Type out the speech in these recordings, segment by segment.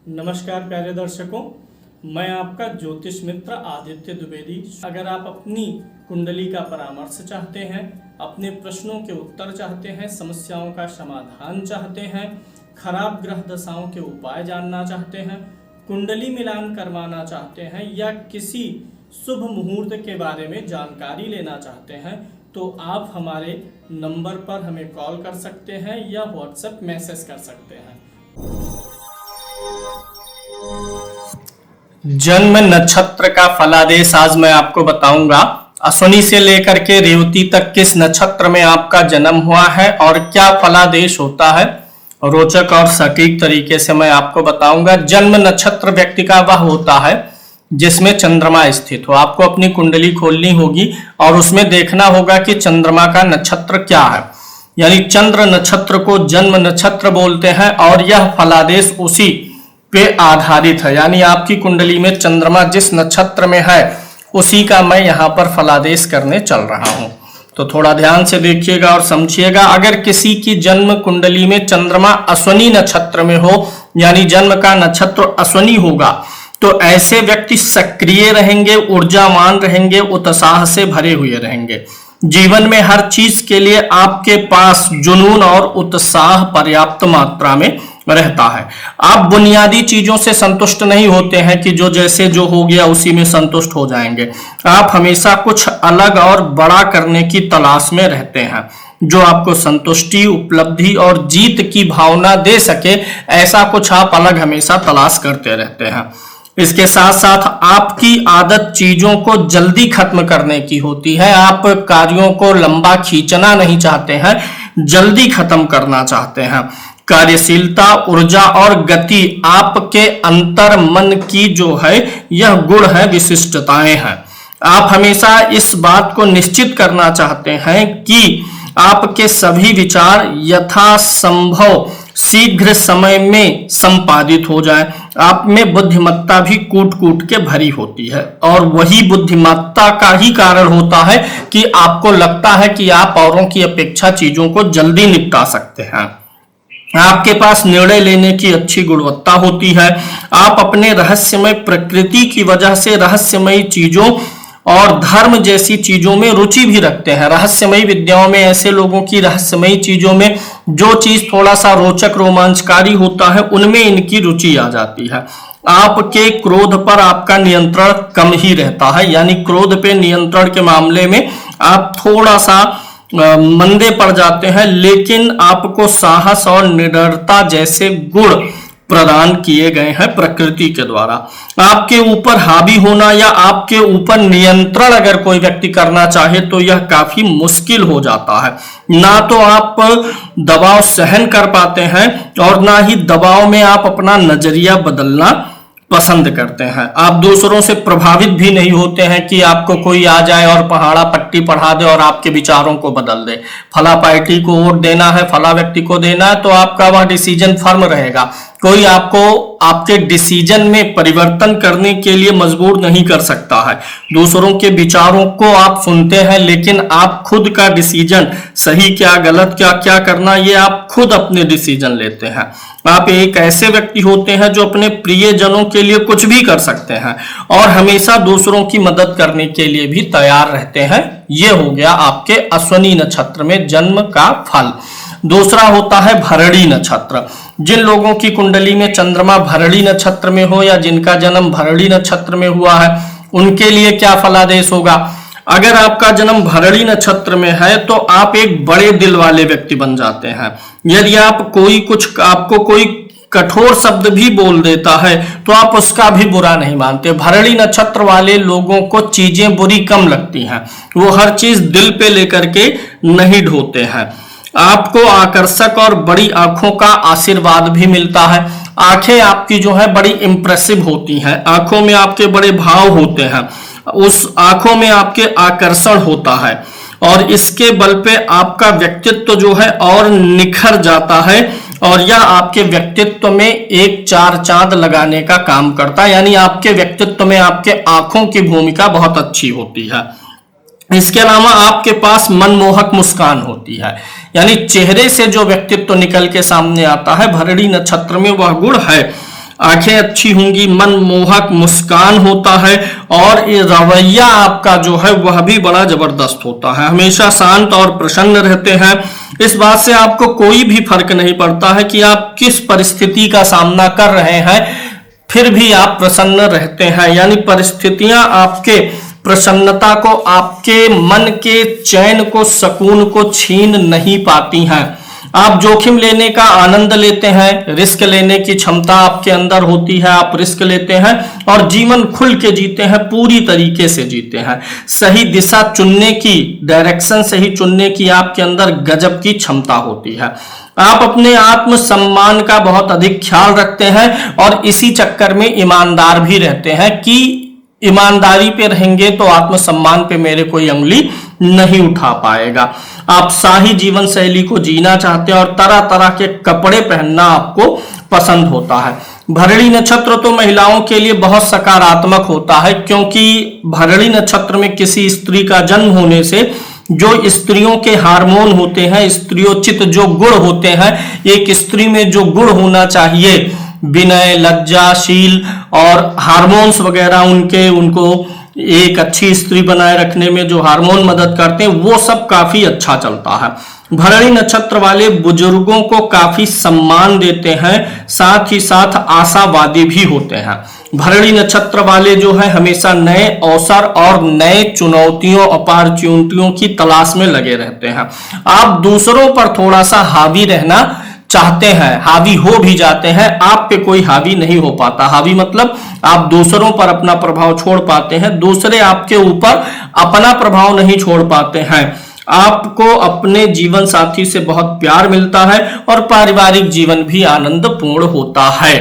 नमस्कार प्यारे दर्शकों, मैं आपका ज्योतिष मित्र आदित्य द्विवेदी। अगर आप अपनी कुंडली का परामर्श चाहते हैं, अपने प्रश्नों के उत्तर चाहते हैं, समस्याओं का समाधान चाहते हैं, खराब ग्रह दशाओं के उपाय जानना चाहते हैं, कुंडली मिलान करवाना चाहते हैं या किसी शुभ मुहूर्त के बारे में जानकारी लेना चाहते हैं, तो आप हमारे नंबर पर हमें कॉल कर सकते हैं या व्हाट्सएप मैसेज कर सकते हैं। जन्म नक्षत्र का फलादेश आज मैं आपको बताऊंगा। अश्विनी से लेकर के रेवती तक किस नक्षत्र में आपका जन्म हुआ है और क्या फलादेश होता है, रोचक और सटीक तरीके से मैं आपको बताऊंगा। जन्म नक्षत्र व्यक्ति का वह होता है जिसमें चंद्रमा स्थित हो। आपको अपनी कुंडली खोलनी होगी और उसमें देखना होगा कि चंद्रमा का नक्षत्र क्या है, यानी चंद्र नक्षत्र को जन्म नक्षत्र बोलते हैं और यह फलादेश उसी पे आधारित है। यानी आपकी कुंडली में चंद्रमा जिस नक्षत्र में है उसी का मैं यहाँ पर फलादेश करने चल रहा हूँ, तो थोड़ा ध्यान से देखिएगा और समझिएगा। अगर किसी की जन्म कुंडली में चंद्रमा अश्विनी नक्षत्र में हो, यानी जन्म का नक्षत्र अश्विनी होगा, तो ऐसे व्यक्ति सक्रिय रहेंगे, ऊर्जावान रहेंगे, उत्साह से भरे हुए रहेंगे। जीवन में हर चीज के लिए आपके पास जुनून और उत्साह पर्याप्त मात्रा में रहता है। आप बुनियादी चीजों से संतुष्ट नहीं होते हैं कि जो हो गया उसी में संतुष्ट हो जाएंगे। आप हमेशा कुछ अलग और बड़ा करने की तलाश में रहते हैं, जो आपको संतुष्टि, उपलब्धि और जीत की भावना दे सके। ऐसा कुछ आप अलग हमेशा तलाश करते रहते हैं। इसके साथ साथ आपकी आदत चीजों को जल्दी खत्म करने की होती है। आप कार्यों को लंबा खींचना नहीं चाहते हैं, जल्दी खत्म करना चाहते हैं। कार्यशीलता, ऊर्जा और गति आपके अंतर मन की जो है यह गुण है, विशिष्टताएं हैं। आप हमेशा इस बात को निश्चित करना चाहते हैं कि आपके सभी विचार यथासंभव शीघ्र समय में संपादित हो जाए। आप में बुद्धिमत्ता भी कूट कूट के भरी होती है और वही बुद्धिमत्ता का ही कारण होता है कि आपको लगता है कि आप औरों की अपेक्षा चीजों को जल्दी निपटा सकते हैं। आपके पास निर्णय लेने की अच्छी गुणवत्ता होती है। आप अपने रहस्यमय प्रकृति की वजह से रहस्यमयी चीजों और धर्म जैसी चीजों में रुचि भी रखते हैं। रहस्यमयी विद्याओं में, ऐसे लोगों की रहस्यमयी चीजों में जो चीज थोड़ा सा रोचक रोमांचकारी होता है उनमें इनकी रुचि आ जाती है। आपके क्रोध पर आपका नियंत्रण कम ही रहता है, यानी क्रोध पे नियंत्रण के मामले में आप थोड़ा सा मंदे पड़ जाते हैं, लेकिन आपको साहस और निडरता जैसे गुण प्रदान किए गए हैं प्रकृति के द्वारा। आपके ऊपर हावी होना या आपके ऊपर नियंत्रण अगर कोई व्यक्ति करना चाहे तो यह काफी मुश्किल हो जाता है। ना तो आप दबाव सहन कर पाते हैं और ना ही दबाव में आप अपना नजरिया बदलना पसंद करते हैं। आप दूसरों से प्रभावित भी नहीं होते हैं कि आपको कोई आ जाए और पहाड़ा पट्टी पढ़ा दे और आपके विचारों को बदल दे। फला पार्टी को वोट देना है, फला व्यक्ति को देना है, तो आपका वह डिसीजन फर्म रहेगा। कोई आपको आपके डिसीजन में परिवर्तन करने के लिए मजबूर नहीं कर सकता है। दूसरों के विचारों को आप सुनते हैं, लेकिन आप खुद का डिसीजन, सही क्या गलत क्या करना, ये आप खुद अपने डिसीजन लेते हैं। आप एक ऐसे व्यक्ति होते हैं जो अपने प्रियजनों के लिए कुछ भी कर सकते हैं और हमेशा दूसरों की मदद करने के लिए भी तैयार रहते हैं। ये हो गया आपके अश्विनी नक्षत्र में जन्म का फल। दूसरा होता है भरणी नक्षत्र। जिन लोगों की कुंडली में चंद्रमा भरणी नक्षत्र में हो या जिनका जन्म भरणी नक्षत्र में हुआ है, उनके लिए क्या फलादेश होगा। अगर आपका जन्म भरणी नक्षत्र में है तो आप एक बड़े दिल वाले व्यक्ति बन जाते हैं। यदि आपको कोई कठोर शब्द भी बोल देता है तो आप उसका भी बुरा नहीं मानते। भरणी नक्षत्र वाले लोगों को चीजें बुरी कम लगती हैं, वो हर चीज दिल पे लेकर के नहीं ढोते हैं। आपको आकर्षक और बड़ी आंखों का आशीर्वाद भी मिलता है। आंखें आपकी जो है बड़ी इंप्रेसिव होती हैं, आंखों में आपके बड़े भाव होते हैं, उस आंखों में आपके आकर्षण होता है और इसके बल पे आपका व्यक्तित्व जो है और निखर जाता है और यह आपके व्यक्तित्व में एक चार चांद लगाने का काम करता है। यानी आपके व्यक्तित्व में आपके आंखों की भूमिका बहुत अच्छी होती है। इसके अलावा आपके पास मनमोहक मुस्कान होती है, यानी चेहरे से जो व्यक्तित्व निकल के सामने आता है, भरणी नक्षत्र में वह गुण है। आंखें अच्छी होंगी, मनमोहक मुस्कान होता है और ये रवैया आपका जो है वह भी बड़ा जबरदस्त होता है। हमेशा शांत और प्रसन्न रहते हैं। इस बात से आपको कोई भी फर्क नहीं पड़ता है कि आप किस परिस्थिति का सामना कर रहे हैं, फिर भी आप प्रसन्न रहते हैं। यानी परिस्थितियां आपके प्रसन्नता को, आपके मन के चैन को, सुकून को छीन नहीं पाती हैं। आप जोखिम लेने का आनंद लेते हैं, रिस्क लेने की क्षमता आपके अंदर होती है। आप रिस्क लेते हैं और जीवन खुल के जीते हैं, पूरी तरीके से जीते हैं। सही दिशा चुनने की, डायरेक्शन सही चुनने की आपके अंदर गजब की क्षमता होती है। आप अपने आत्मसम्मान का बहुत अधिक ख्याल रखते हैं और इसी चक्कर में ईमानदार भी रहते हैं कि ईमानदारी पे रहेंगे तो आत्मसम्मान पे मेरे कोई उंगली नहीं उठा पाएगा। आप शाही जीवन शैली को जीना चाहते हैं और तरह तरह के कपड़े पहनना आपको पसंद होता है। भरणी नक्षत्र तो महिलाओं के लिए बहुत सकारात्मक होता है, क्योंकि भरणी नक्षत्र में किसी स्त्री का जन्म होने से जो स्त्रियों के हार्मोन होते हैं, स्त्रियोचित जो गुण होते हैं, एक स्त्री में जो गुण होना चाहिए, विनय, लज्जाशील और हार्मोन्स वगैरह उनको एक अच्छी स्त्री बनाए रखने में जो हार्मोन मदद करते हैं, वो सब काफी अच्छा चलता है। भरणी नक्षत्र वाले बुजुर्गों को काफी सम्मान देते हैं, साथ ही साथ आशावादी भी होते हैं। भरणी नक्षत्र वाले जो है हमेशा नए अवसर और नए चुनौतियों, अपॉर्चुनिटियों की तलाश में लगे रहते हैं। आप दूसरों पर थोड़ा सा हावी रहना चाहते हैं, हावी हो भी जाते हैं, आप पे कोई हावी नहीं हो पाता। हावी मतलब आप दूसरों पर अपना प्रभाव छोड़ पाते हैं, दूसरे आपके ऊपर अपना प्रभाव नहीं छोड़ पाते हैं। आपको अपने जीवन साथी से बहुत प्यार मिलता है और पारिवारिक जीवन भी आनंदपूर्ण होता है।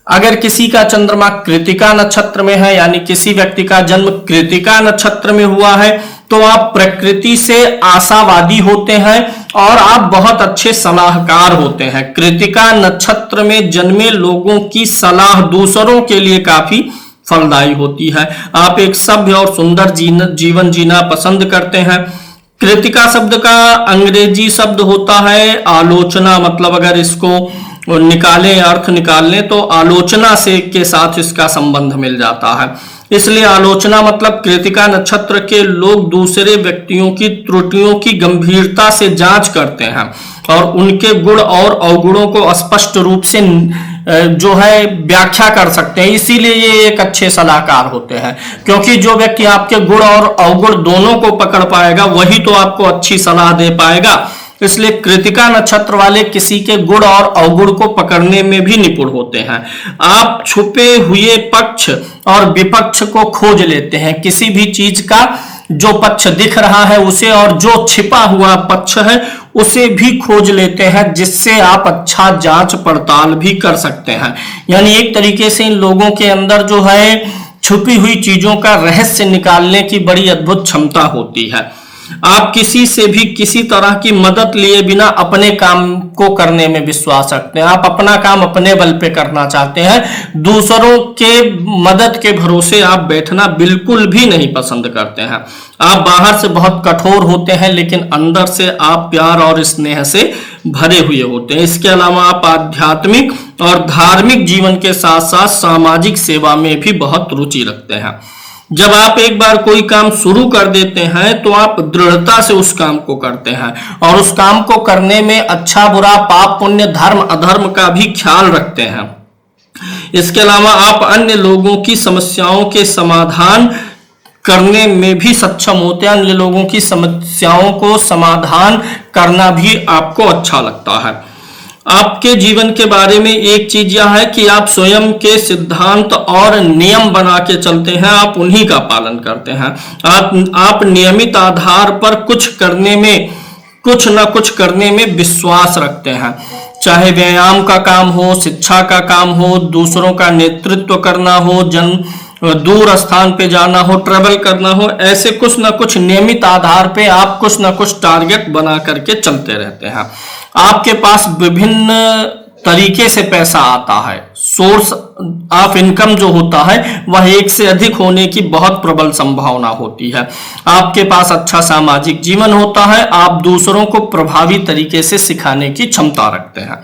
अगर किसी का चंद्रमा कृतिका नक्षत्र में है, यानी किसी व्यक्ति का जन्म कृतिका नक्षत्र में हुआ है, तो आप प्रकृति से आशावादी होते हैं और आप बहुत अच्छे सलाहकार होते हैं। कृतिका नक्षत्र में जन्मे लोगों की सलाह दूसरों के लिए काफी फलदायी होती है। आप एक सभ्य और सुंदर जीवन जीना पसंद करते हैं। कृतिका शब्द का अंग्रेजी शब्द होता है आलोचना, मतलब अगर इसको निकालें, अर्थ निकाल लें तो आलोचना से के साथ इसका संबंध मिल जाता है। इसलिए आलोचना मतलब कृतिका नक्षत्र के लोग दूसरे व्यक्तियों की त्रुटियों की गंभीरता से जांच करते हैं और उनके गुण और अवगुणों को स्पष्ट रूप से जो है व्याख्या कर सकते हैं। इसीलिए ये एक अच्छे सलाहकार होते हैं, क्योंकि जो व्यक्ति आपके गुण और अवगुण दोनों को पकड़ पाएगा वही तो आपको अच्छी सलाह दे पाएगा। इसलिए कृतिका नक्षत्र वाले किसी के गुण और अवगुण को पकड़ने में भी निपुण होते हैं। आप छुपे हुए पक्ष और विपक्ष को खोज लेते हैं, किसी भी चीज का जो पक्ष दिख रहा है उसे और जो छिपा हुआ पक्ष है उसे भी खोज लेते हैं, जिससे आप अच्छा जांच पड़ताल भी कर सकते हैं। यानी एक तरीके से इन लोगों के अंदर जो है छुपी हुई चीजों का रहस्य निकालने की बड़ी अद्भुत क्षमता होती है। आप किसी से भी किसी तरह की मदद लिए बिना अपने काम को करने में विश्वास रखते हैं। आप अपना काम अपने बल पे करना चाहते हैं, दूसरों के मदद के भरोसे आप बैठना बिल्कुल भी नहीं पसंद करते हैं। आप बाहर से बहुत कठोर होते हैं, लेकिन अंदर से आप प्यार और स्नेह से भरे हुए होते हैं। इसके अलावा आप आध्यात्मिक और धार्मिक जीवन के साथ साथ सामाजिक सेवा में भी बहुत रुचि रखते हैं। जब आप एक बार कोई काम शुरू कर देते हैं तो आप दृढ़ता से उस काम को करते हैं और उस काम को करने में अच्छा बुरा, पाप पुण्य, धर्म अधर्म का भी ख्याल रखते हैं। इसके अलावा आप अन्य लोगों की समस्याओं के समाधान करने में भी सक्षम होते हैं। अन्य लोगों की समस्याओं को समाधान करना भी आपको अच्छा लगता है। आपके जीवन के बारे में एक चीज यह है कि आप स्वयं के सिद्धांत और नियम बना के चलते हैं, आप उन्हीं का पालन करते हैं। आप नियमित आधार पर कुछ न कुछ करने में विश्वास रखते हैं, चाहे व्यायाम का काम हो, शिक्षा का काम हो, दूसरों का नेतृत्व करना हो, दूर स्थान पे जाना हो, ट्रेवल करना हो। ऐसे कुछ न कुछ नियमित आधार पे आप कुछ न कुछ टारगेट बना करके चलते रहते हैं। आपके पास विभिन्न तरीके से पैसा आता है, सोर्स ऑफ इनकम जो होता है वह एक से अधिक होने की बहुत प्रबल संभावना होती है। आपके पास अच्छा सामाजिक जीवन होता है, आप दूसरों को प्रभावी तरीके से सिखाने की क्षमता रखते हैं।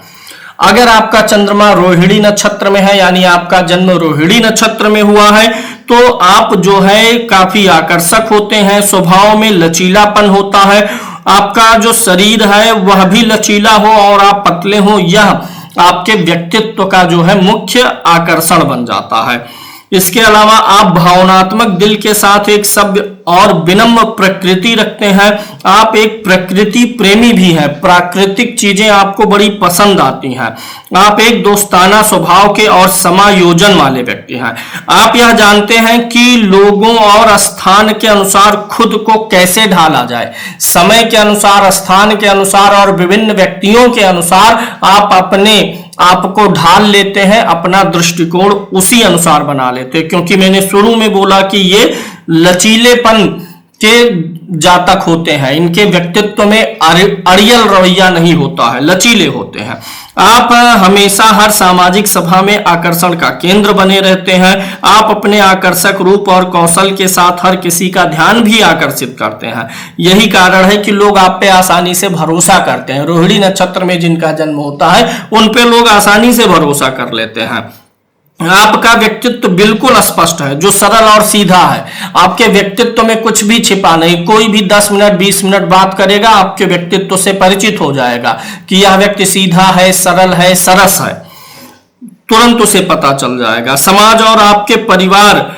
अगर आपका चंद्रमा रोहिणी नक्षत्र में है, यानी आपका जन्म रोहिणी नक्षत्र में हुआ है, तो आप जो है काफी आकर्षक होते हैं, स्वभाव में लचीलापन होता है, आपका जो शरीर है वह भी लचीला हो और आप पतले हो, यह आपके व्यक्तित्व का जो है मुख्य आकर्षण बन जाता है। इसके अलावा आप भावनात्मक दिल के साथ एक सभ्य और विनम्र प्रकृति रखते हैं। आप एक प्रकृति प्रेमी भी हैं, प्राकृतिक चीजें आपको बड़ी पसंद आती हैं। आप एक दोस्ताना स्वभाव के और समायोजन वाले व्यक्ति हैं। आप यह जानते हैं कि लोगों और स्थान के अनुसार खुद को कैसे ढाला जाए, समय के अनुसार, स्थान के अनुसार और विभिन्न व्यक्तियों के अनुसार आप अपने आपको ढाल लेते हैं, अपना दृष्टिकोण उसी अनुसार बना लेते हैं। क्योंकि मैंने शुरू में बोला कि ये लचीलेपन के जातक होते हैं, इनके व्यक्तित्व में अड़ियल रवैया नहीं होता है, लचीले होते हैं। आप हमेशा हर सामाजिक सभा में आकर्षण का केंद्र बने रहते हैं। आप अपने आकर्षक रूप और कौशल के साथ हर किसी का ध्यान भी आकर्षित करते हैं। यही कारण है कि लोग आप पे आसानी से भरोसा करते हैं। रोहिणी नक्षत्र में जिनका जन्म होता है उन पे लोग आसानी से भरोसा कर लेते हैं। आपका व्यक्तित्व बिल्कुल स्पष्ट है, जो सरल और सीधा है। आपके व्यक्तित्व में कुछ भी छिपा नहीं। कोई भी 10 मिनट 20 मिनट बात करेगा, आपके व्यक्तित्व से परिचित हो जाएगा कि यह व्यक्ति सीधा है, सरल है, सरस है, तुरंत उसे पता चल जाएगा। समाज और आपके परिवार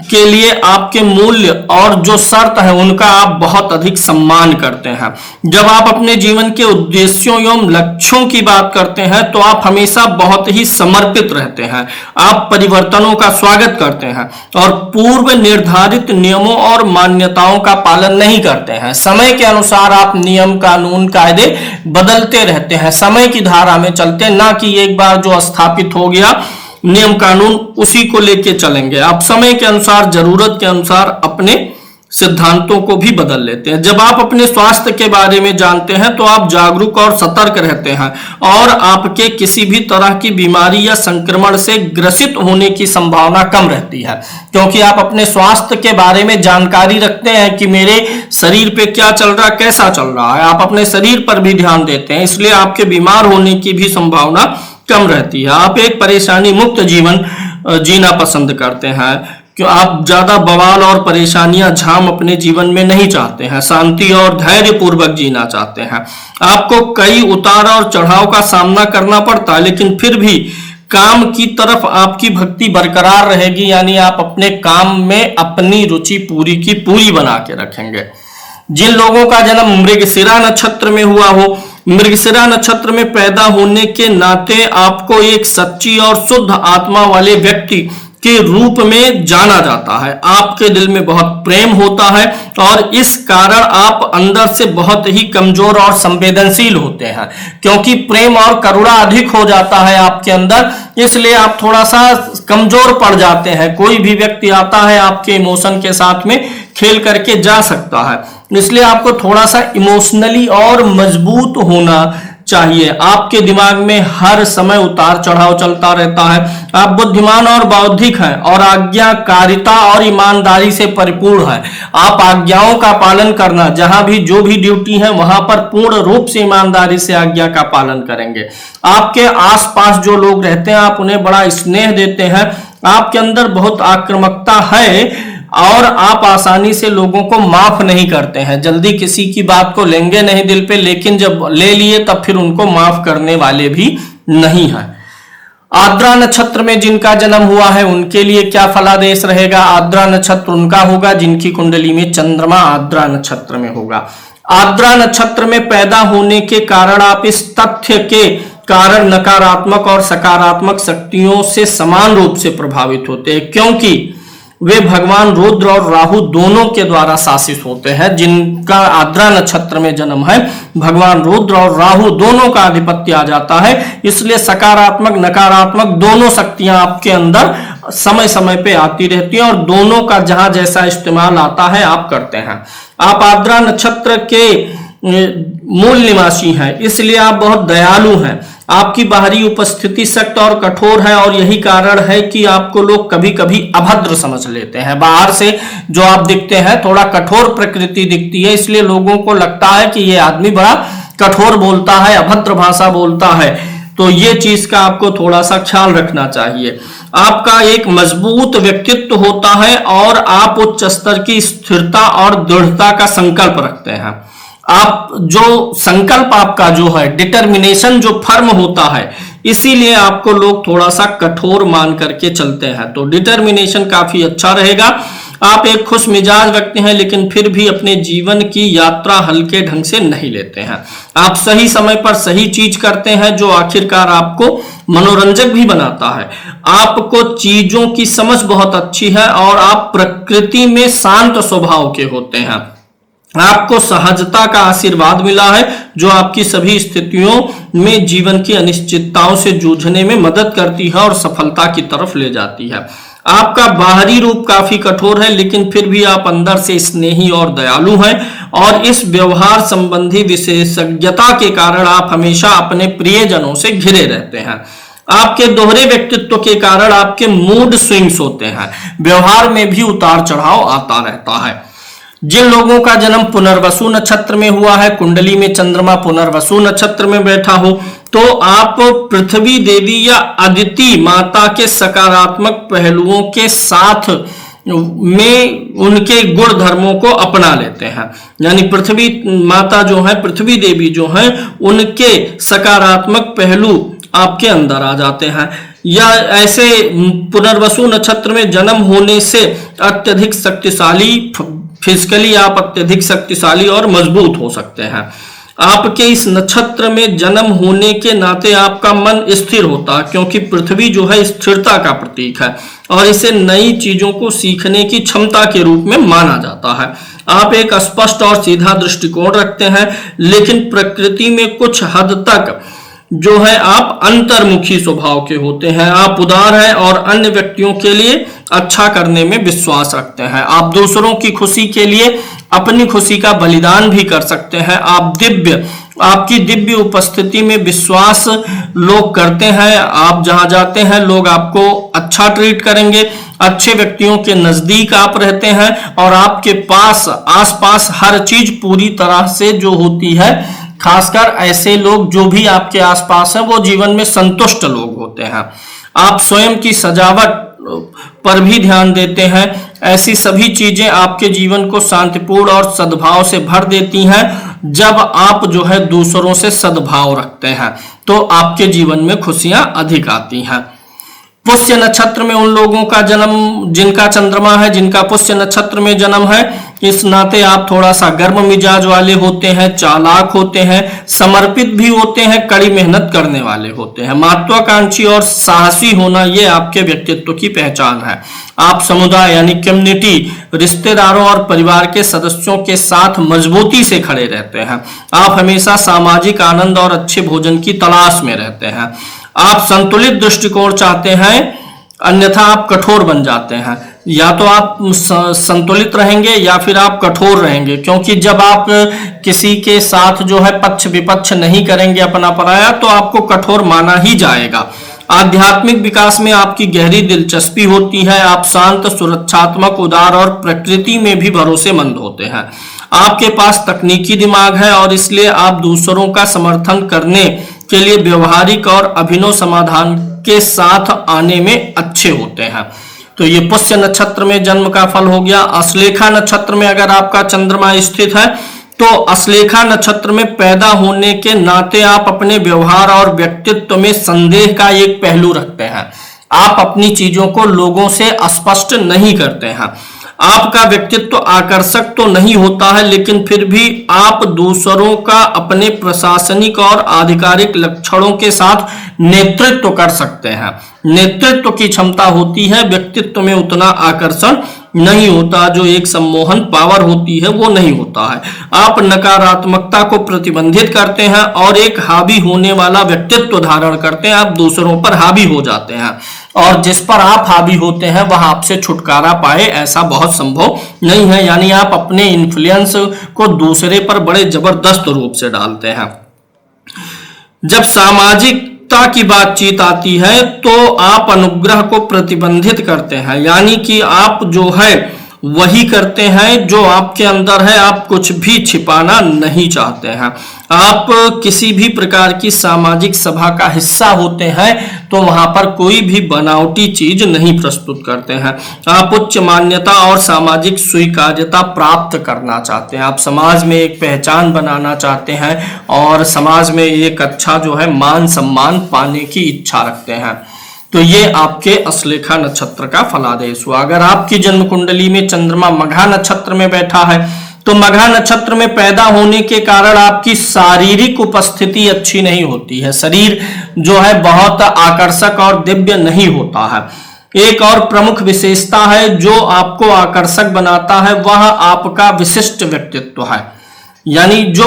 के लिए आपके मूल्य और जो शर्त है उनका आप बहुत अधिक सम्मान करते हैं। जब आप अपने जीवन के उद्देश्यों एवं लक्ष्यों की बात करते हैं तो आप हमेशा बहुत ही समर्पित रहते हैं। आप परिवर्तनों का स्वागत करते हैं और पूर्व निर्धारित नियमों और मान्यताओं का पालन नहीं करते हैं। समय के अनुसार आप नियम, कानून, कायदे बदलते रहते हैं, समय की धारा में चलते हैं, ना कि एक बार जो स्थापित हो गया नियम कानून उसी को लेके चलेंगे। आप समय के अनुसार, जरूरत के अनुसार अपने सिद्धांतों को भी बदल लेते हैं। जब आप अपने स्वास्थ्य के बारे में जानते हैं तो आप जागरूक और सतर्क रहते हैं और आपके किसी भी तरह की बीमारी या संक्रमण से ग्रसित होने की संभावना कम रहती है, क्योंकि आप अपने स्वास्थ्य के बारे में जानकारी रखते हैं कि मेरे शरीर पे क्या चल रहा है, कैसा चल रहा है। आप अपने शरीर पर भी ध्यान देते हैं, इसलिए आपके बीमार होने की भी संभावना कम रहती है। आप एक परेशानी मुक्त जीवन जीना पसंद करते हैं, कि आप ज्यादा बवाल और परेशानियां झाम अपने जीवन में नहीं चाहते हैं, शांति और धैर्य पूर्वक जीना चाहते हैं। आपको कई उतार और चढ़ाव का सामना करना पड़ता है, लेकिन फिर भी काम की तरफ आपकी भक्ति बरकरार रहेगी, यानी आप अपने काम में अपनी रुचि पूरी की पूरी बना के रखेंगे। जिन लोगों का जन्म मृगशिरा नक्षत्र में हुआ हो, मृगशिरा नक्षत्र में पैदा होने के नाते आपको एक सच्ची और शुद्ध आत्मा वाले व्यक्ति के रूप में जाना जाता है। आपके दिल में बहुत प्रेम होता है और इस कारण आप अंदर से बहुत ही कमजोर और संवेदनशील होते हैं, क्योंकि प्रेम और करुणा अधिक हो जाता है आपके अंदर, इसलिए आप थोड़ा सा कमजोर पड़ जाते हैं। कोई भी व्यक्ति आता है आपके इमोशन के साथ में खेल करके जा सकता है, इसलिए आपको थोड़ा सा इमोशनली और मजबूत होना चाहिए। आपके दिमाग में हर समय उतार चढ़ाव चलता रहता है। आप बुद्धिमान और बौद्धिक हैं और आज्ञाकारिता और ईमानदारी से परिपूर्ण है। आप आज्ञाओं का पालन करना, जहां भी जो भी ड्यूटी है वहां पर पूर्ण रूप से ईमानदारी से आज्ञा का पालन करेंगे। आपके आसपास जो लोग रहते हैं आप उन्हें बड़ा स्नेह देते हैं। आपके अंदर बहुत आक्रामकता है और आप आसानी से लोगों को माफ नहीं करते हैं, जल्दी किसी की बात को लेंगे नहीं दिल पे, लेकिन जब ले लिए तब फिर उनको माफ करने वाले भी नहीं हैं। आर्द्रा नक्षत्र में जिनका जन्म हुआ है उनके लिए क्या फलादेश रहेगा? आर्द्रा नक्षत्र उनका होगा जिनकी कुंडली में चंद्रमा आर्द्रा नक्षत्र में होगा। आर्द्रा नक्षत्र में पैदा होने के कारण आप इस तथ्य के कारण नकारात्मक और सकारात्मक शक्तियों से समान रूप से प्रभावित होते हैं, क्योंकि वे भगवान रुद्र और राहु दोनों के द्वारा शासित होते हैं। जिनका आर्द्रा नक्षत्र में जन्म है, भगवान रुद्र और राहु दोनों का आधिपत्य आ जाता है, इसलिए सकारात्मक नकारात्मक दोनों शक्तियां आपके अंदर समय समय पे आती रहती हैं और दोनों का जहां जैसा इस्तेमाल आता है आप करते हैं। आप आर्द्रा नक्षत्र के मूल निवासी हैं, इसलिए आप बहुत दयालु हैं। आपकी बाहरी उपस्थिति सख्त और कठोर है और यही कारण है कि आपको लोग कभी कभी अभद्र समझ लेते हैं। बाहर से जो आप दिखते हैं थोड़ा कठोर प्रकृति दिखती है, इसलिए लोगों को लगता है कि ये आदमी बड़ा कठोर बोलता है, अभद्र भाषा बोलता है, तो ये चीज का आपको थोड़ा सा ख्याल रखना चाहिए। आपका एक मजबूत व्यक्तित्व होता है और आप उच्च स्तर की स्थिरता और दृढ़ता का संकल्प रखते हैं। आप जो संकल्प आपका जो है, डिटर्मिनेशन जो फर्म होता है, इसीलिए आपको लोग थोड़ा सा कठोर मान करके चलते हैं। तो डिटर्मिनेशन काफी अच्छा रहेगा। आप एक खुश मिजाज व्यक्ति हैं, लेकिन फिर भी अपने जीवन की यात्रा हल्के ढंग से नहीं लेते हैं। आप सही समय पर सही चीज करते हैं, जो आखिरकार आपको मनोरंजक भी बनाता है। आपको चीजों की समझ बहुत अच्छी है और आप प्रकृति में शांत स्वभाव के होते हैं। आपको सहजता का आशीर्वाद मिला है, जो आपकी सभी स्थितियों में जीवन की अनिश्चितताओं से जूझने में मदद करती है और सफलता की तरफ ले जाती है। आपका बाहरी रूप काफी कठोर है, लेकिन फिर भी आप अंदर से स्नेही और दयालु हैं, और इस व्यवहार संबंधी विशेषज्ञता के कारण आप हमेशा अपने प्रियजनों से घिरे रहते हैं। आपके दोहरे व्यक्तित्व के कारण आपके मूड स्विंग्स होते हैं, व्यवहार में भी उतार चढ़ाव आता रहता है। जिन लोगों का जन्म पुनर्वसु नक्षत्र में हुआ है, कुंडली में चंद्रमा पुनर्वसु नक्षत्र में बैठा हो, तो आप पृथ्वी देवी या अदिति माता के सकारात्मक पहलुओं के साथ में उनके गुण धर्मों को अपना लेते हैं। यानी पृथ्वी माता जो है, पृथ्वी देवी जो है, उनके सकारात्मक पहलू आपके अंदर आ जाते हैं। या ऐसे पुनर्वसु नक्षत्र में जन्म होने से अत्यधिक शक्तिशाली, फिजिकली आप अत्यधिक शक्तिशाली और मजबूत हो सकते हैं। आपके इस नक्षत्र में जन्म होने के नाते आपका मन स्थिर होता है, क्योंकि पृथ्वी जो है स्थिरता का प्रतीक है और इसे नई चीजों को सीखने की क्षमता के रूप में माना जाता है। आप एक स्पष्ट और सीधा दृष्टिकोण रखते हैं, लेकिन प्रकृति में कुछ हद तक जो है आप अंतर्मुखी स्वभाव के होते हैं। आप उदार हैं और अन्य व्यक्तियों के लिए अच्छा करने में विश्वास रखते हैं। आप दूसरों की खुशी के लिए अपनी खुशी का बलिदान भी कर सकते हैं। आपकी दिव्य उपस्थिति में विश्वास लोग करते हैं। आप जहां जाते हैं लोग आपको अच्छा ट्रीट करेंगे। अच्छे व्यक्तियों के नजदीक आप रहते हैं और आपके पास आसपास हर चीज पूरी तरह से जो होती है, खासकर ऐसे लोग जो भी आपके आसपास हैं, वो जीवन में संतुष्ट लोग होते हैं। आप स्वयं की सजावट पर भी ध्यान देते हैं। ऐसी सभी चीजें आपके जीवन को शांतिपूर्ण और सद्भाव से भर देती हैं। जब आप जो है दूसरों से सद्भाव रखते हैं, तो आपके जीवन में खुशियां अधिक आती हैं। पुष्य नक्षत्र में उन लोगों का जन्म जिनका चंद्रमा है, जिनका पुष्य नक्षत्र में जन्म है, इस नाते आप थोड़ा सा गर्म मिजाज वाले होते हैं, चालाक होते हैं, समर्पित भी होते हैं, कड़ी मेहनत करने वाले होते हैं। महत्वाकांक्षी और साहसी होना ये आपके व्यक्तित्व की पहचान है। आप समुदाय यानी कम्युनिटी, रिश्तेदारों और परिवार के सदस्यों के साथ मजबूती से खड़े रहते हैं। आप हमेशा सामाजिक आनंद और अच्छे भोजन की तलाश में रहते हैं। आप संतुलित दृष्टिकोण चाहते हैं, अन्यथा आप कठोर बन जाते हैं। या तो आप संतुलित रहेंगे या फिर आप कठोर रहेंगे, क्योंकि जब आप किसी के साथ जो है पक्ष विपक्ष नहीं करेंगे अपना पराया, तो आपको कठोर माना ही जाएगा। आध्यात्मिक विकास में आपकी गहरी दिलचस्पी होती है। आप शांत, सुरक्षात्मक, उदार और प्रकृति में भी भरोसेमंद होते हैं। आपके पास तकनीकी दिमाग है और इसलिए आप दूसरों का समर्थन करने के लिए व्यवहारिक और अभिनव समाधान के साथ आने में अच्छे होते हैं। तो ये पुष्य नक्षत्र में जन्म का फल हो गया। अश्लेखा नक्षत्र में अगर आपका चंद्रमा स्थित है, तो अश्लेखा नक्षत्र में पैदा होने के नाते आप अपने व्यवहार और व्यक्तित्व में संदेह का एक पहलू रखते हैं। आप अपनी चीजों को लोगों से स्पष्ट नहीं करते हैं। आपका व्यक्तित्व आकर्षक तो नहीं होता है, लेकिन फिर भी आप दूसरों का अपने प्रशासनिक और आधिकारिक लक्षणों के साथ नेतृत्व कर सकते हैं। नेतृत्व की क्षमता होती है, व्यक्तित्व में उतना आकर्षण नहीं होता। जो एक सम्मोहन पावर होती है वो नहीं होता है। आप नकारात्मकता को प्रतिबंधित करते हैं और एक हावी होने वाला व्यक्तित्व धारण करते हैं। आप दूसरों पर हावी हो जाते हैं और जिस पर आप हावी होते हैं वह आपसे छुटकारा पाए ऐसा बहुत संभव नहीं है। यानी आप अपने इन्फ्लुएंस को दूसरे पर बड़े जबरदस्त रूप से डालते हैं। जब सामाजिक की बातचीत आती है तो आप अनुग्रह को प्रतिबंधित करते हैं, यानी कि आप जो है वही करते हैं जो आपके अंदर है, आप कुछ भी छिपाना नहीं चाहते हैं। आप किसी भी प्रकार की सामाजिक सभा का हिस्सा होते हैं तो वहां पर कोई भी बनावटी चीज नहीं प्रस्तुत करते हैं। आप उच्च मान्यता और सामाजिक स्वीकार्यता प्राप्त करना चाहते हैं। आप समाज में एक पहचान बनाना चाहते हैं और समाज में एक अच्छा जो है मान सम्मान पाने की इच्छा रखते हैं। तो ये आपके अश्लेषा नक्षत्र का फलादेश हुआ। अगर आपकी जन्म कुंडली में चंद्रमा मघा नक्षत्र में बैठा है तो मघा नक्षत्र में पैदा होने के कारण आपकी शारीरिक उपस्थिति अच्छी नहीं होती है। शरीर जो है बहुत आकर्षक और दिव्य नहीं होता है। एक और प्रमुख विशेषता है जो आपको आकर्षक बनाता है, वह आपका विशिष्ट व्यक्तित्व है। यानी जो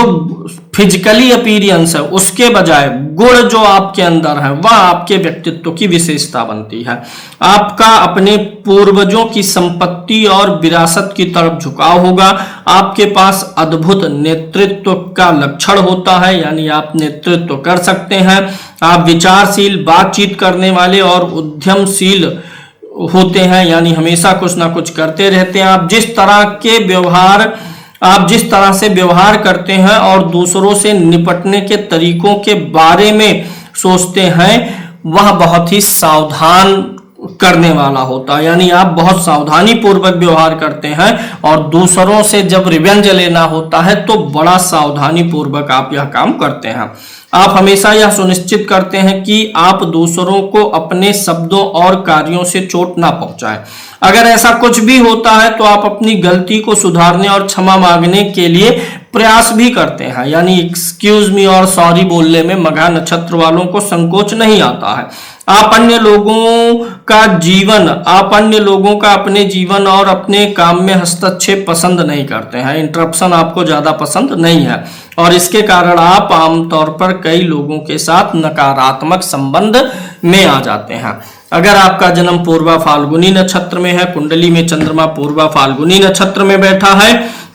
फिजिकली अपीयरेंस है उसके बजाय गुण जो आपके अंदर है वह आपके व्यक्तित्व की विशेषता बनती है। आपका अपने पूर्वजों की संपत्ति और विरासत की तरफ झुकाव होगा। आपके पास अद्भुत नेतृत्व का लक्षण होता है, यानी आप नेतृत्व कर सकते हैं। आप विचारशील, बातचीत करने वाले और उद्यमशील होते हैं, यानी हमेशा कुछ ना कुछ करते रहते हैं। आप जिस तरह से व्यवहार करते हैं और दूसरों से निपटने के तरीकों के बारे में सोचते हैं वह बहुत ही सावधान करने वाला होता है। यानी आप बहुत सावधानी पूर्वक व्यवहार करते हैं और दूसरों से जब रिवेंज लेना होता है तो बड़ा सावधानी पूर्वक आप यह काम करते हैं। आप हमेशा यह सुनिश्चित करते हैं कि आप दूसरों को अपने शब्दों और कार्यों से चोट ना पहुंचाएं। अगर ऐसा कुछ भी होता है तो आप अपनी गलती को सुधारने और क्षमा मांगने के लिए प्रयास भी करते हैं। यानी एक्सक्यूज मी और सॉरी बोलने में मघा नक्षत्र वालों को संकोच नहीं आता है। आप अन्य लोगों का अपने जीवन और अपने काम में हस्तक्षेप पसंद नहीं करते हैं। इंटरप्शन आपको ज्यादा पसंद नहीं है और इसके कारण आप आमतौर पर कई लोगों के साथ नकारात्मक संबंध में आ जाते हैं। अगर आपका जन्म पूर्वा फाल्गुनी नक्षत्र में है, कुंडली में चंद्रमा पूर्वा फाल्गुनी नक्षत्र में बैठा है,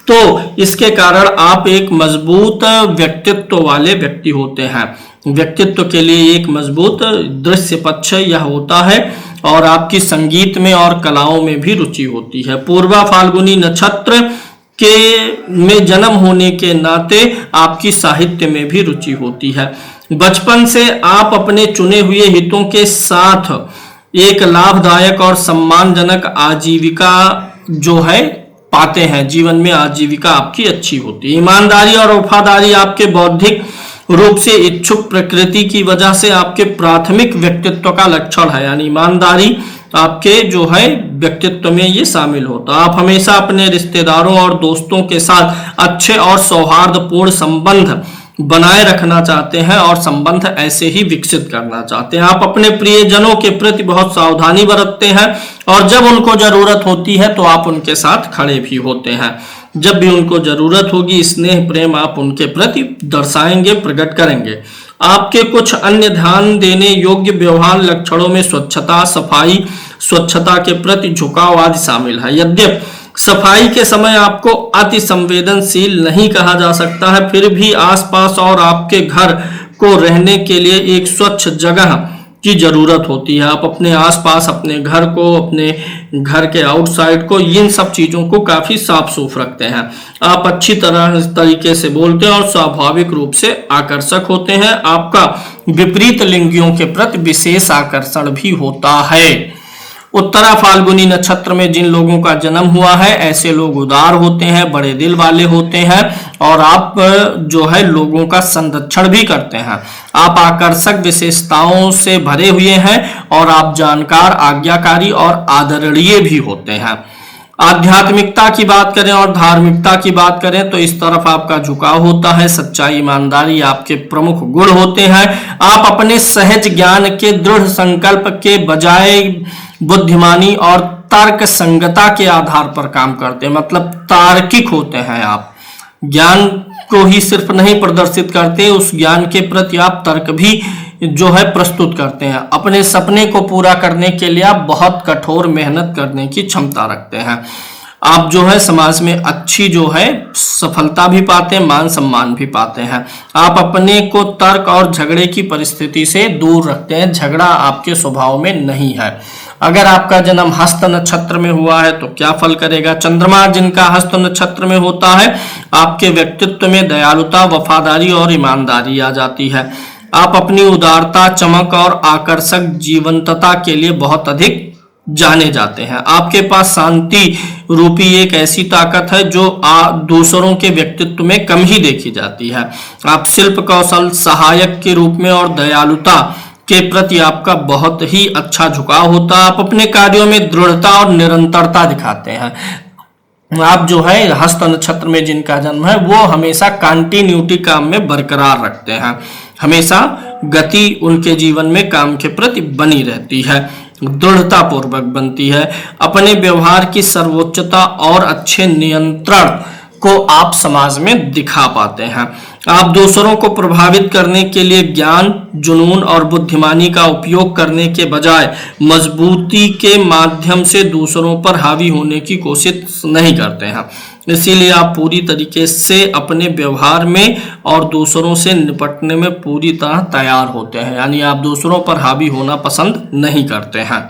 तो इसके कारण आप एक मजबूत व्यक्तित्व वाले व्यक्ति होते हैं। व्यक्तित्व के लिए एक मजबूत दृश्य पक्ष यह होता है और आपकी संगीत में और कलाओं में भी रुचि होती है। पूर्वा फाल्गुनी नक्षत्र में जन्म होने के नाते आपकी साहित्य में भी रुचि होती है। बचपन से आप अपने चुने हुए हितों के साथ एक लाभदायक और सम्मानजनक आजीविका जो है पाते हैं। जीवन में आजीविका आपकी अच्छी होती है। ईमानदारी और वफादारी आपके बौद्धिक रूप से इच्छुक प्रकृति की वजह से आपके प्राथमिक व्यक्तित्व का लक्षण है। यानी ईमानदारी आपके जो है व्यक्तित्व में ये शामिल होता है। आप हमेशा अपने रिश्तेदारों और दोस्तों के साथ अच्छे और सौहार्दपूर्ण संबंध बनाए रखना चाहते हैं और संबंध ऐसे ही विकसित करना चाहते हैं। आप अपने प्रियजनों के प्रति बहुत सावधानी बरतते हैं और जब उनको जरूरत होती है तो आप उनके साथ खड़े भी होते हैं। जब भी उनको जरूरत होगी स्नेह प्रेम आप उनके प्रति दर्शाएंगे, प्रकट करेंगे। आपके कुछ अन्य ध्यान देने योग्य व्यवहार लक्षणों में स्वच्छता, सफाई, स्वच्छता के प्रति झुकाव आदि शामिल है। यद्यपि सफाई के समय आपको अति संवेदनशील नहीं कहा जा सकता है, फिर भी आसपास और आपके घर को रहने के लिए एक स्वच्छ जगह की जरूरत होती है। आप अपने आसपास, अपने घर को, अपने घर के आउटसाइड को, इन सब चीजों को काफी साफ सुफ रखते हैं। आप अच्छी तरीके से बोलते हैं और स्वाभाविक रूप से आकर्षक होते हैं। आपका विपरीत लिंगियों के प्रति विशेष आकर्षण भी होता है। उत्तरा फाल्गुनी नक्षत्र में जिन लोगों का जन्म हुआ है ऐसे लोग उदार होते हैं, बड़े दिल वाले होते हैं और आप जो है लोगों का संरक्षण भी करते हैं। आप आकर्षक विशेषताओं से भरे हुए हैं और आप जानकार, आज्ञाकारी और आदरणीय भी होते हैं। आध्यात्मिकता की बात करें और धार्मिकता की बात करें तो इस तरफ आपका झुकाव होता है। सच्चाई, ईमानदारी आपके प्रमुख गुण होते हैं। आप अपने सहज ज्ञान के दृढ़ संकल्प के बजाय बुद्धिमानी और तर्क संगता के आधार पर काम करते हैं। मतलब तार्किक होते हैं। आप ज्ञान को ही सिर्फ नहीं प्रदर्शित करते, उस ज्ञान के प्रति आप तर्क भी जो है प्रस्तुत करते हैं। अपने सपने को पूरा करने के लिए आप बहुत कठोर मेहनत करने की क्षमता रखते हैं। आप जो है समाज में अच्छी जो है सफलता भी पाते हैं, मान सम्मान भी पाते हैं। आप अपने को तर्क और झगड़े की परिस्थिति से दूर रखते हैं। झगड़ा आपके स्वभाव में नहीं है। अगर आपका जन्म हस्त नक्षत्र में हुआ है तो क्या फल करेगा। चंद्रमा जिनका हस्त नक्षत्र में होता है, आपके व्यक्तित्व में दयालुता, वफादारी और ईमानदारी आ जाती है। आप अपनी उदारता, चमक और आकर्षक जीवंतता के लिए बहुत अधिक जाने जाते हैं। आपके पास शांति रूपी एक ऐसी ताकत है जो दूसरों के व्यक्तित्व में कम ही देखी जाती है। आप शिल्प कौशल, सहायक के रूप में और दयालुता के प्रति आपका बहुत ही अच्छा झुकाव होता है। आप अपने कार्यों में दृढ़ता और निरंतरता दिखाते हैं। आप जो है हस्त नक्षत्र में जिनका जन्म है वो हमेशा कंटिन्यूटी काम में बरकरार रखते हैं, हमेशा गति उनके जीवन में काम के प्रति बनी रहती है, दृढ़ता पूर्वक बनती है। अपने व्यवहार की सर्वोच्चता और अच्छे नियंत्रण को आप समाज में दिखा पाते हैं। आप दूसरों को प्रभावित करने के लिए ज्ञान, जुनून और बुद्धिमानी का उपयोग करने के बजाय मजबूती के माध्यम से दूसरों पर हावी होने की कोशिश नहीं करते हैं। इसीलिए आप पूरी तरीके से अपने व्यवहार में और दूसरों से निपटने में पूरी तरह तैयार होते हैं, यानी आप दूसरों पर हावी होना पसंद नहीं करते हैं।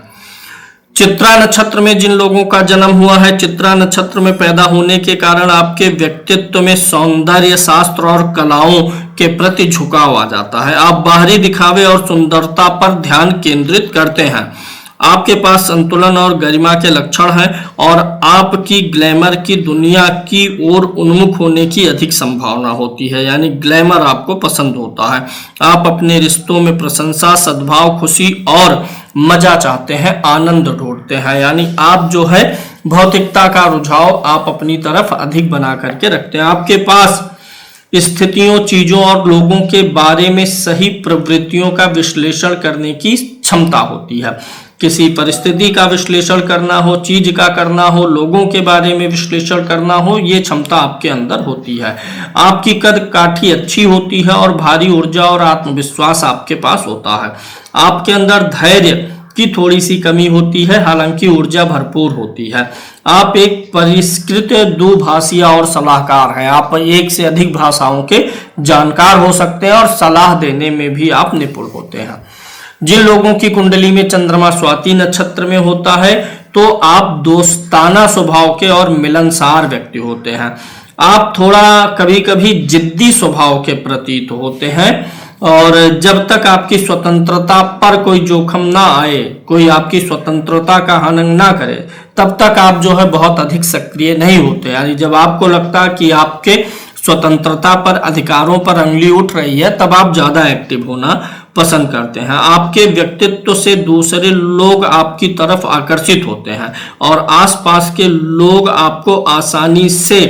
चित्रा नक्षत्र में जिन लोगों का जन्म हुआ है, चित्रा नक्षत्र में पैदा होने के कारण आपके व्यक्तित्व में सौंदर्य शास्त्र और कलाओं के प्रति झुकाव आ जाता है। आप बाहरी दिखावे और सुंदरता पर ध्यान केंद्रित करते हैं। आपके पास संतुलन और गरिमा के लक्षण हैं और आपकी ग्लैमर की दुनिया की ओर उन्मुख होने की अधिक संभावना होती है, यानी ग्लैमर आपको पसंद होता है। आप अपने रिश्तों में प्रशंसा, सद्भाव, खुशी और मजा चाहते हैं, आनंद ढूंढते हैं, यानी आप जो है भौतिकता का रुझाव आप अपनी तरफ अधिक बना करके रखते हैं। आपके पास स्थितियों, चीजों और लोगों के बारे में सही प्रवृत्तियों का विश्लेषण करने की क्षमता होती है। किसी परिस्थिति का विश्लेषण करना हो, चीज का करना हो, लोगों के बारे में विश्लेषण करना हो, ये क्षमता आपके अंदर होती है। आपकी कद काठी अच्छी होती है और भारी ऊर्जा और आत्मविश्वास आपके पास होता है। आपके अंदर धैर्य की थोड़ी सी कमी होती है, हालांकि ऊर्जा भरपूर होती है। आप एक परिष्कृत दुभाषिया और सलाहकार हैं। आप एक से अधिक भाषाओं के जानकार हो सकते हैं और सलाह देने में भी आप निपुण होते हैं। जिन लोगों की कुंडली में चंद्रमा स्वाति नक्षत्र में होता है तो आप दोस्ताना स्वभाव के और मिलनसार व्यक्ति होते हैं। आप थोड़ा कभी कभी जिद्दी स्वभाव के प्रतीत होते हैं और जब तक आपकी स्वतंत्रता पर कोई जोखिम ना आए, कोई आपकी स्वतंत्रता का हनन ना करे, तब तक आप जो है बहुत अधिक सक्रिय नहीं होते। यानी जब आपको लगता है कि आपके स्वतंत्रता पर, अधिकारों पर अंगुली उठ रही है, तब आप ज्यादा एक्टिव होना पसंद करते हैं। आपके व्यक्तित्व से दूसरे लोग आपकी तरफ आकर्षित होते हैं और आसपास के लोग आपको आसानी से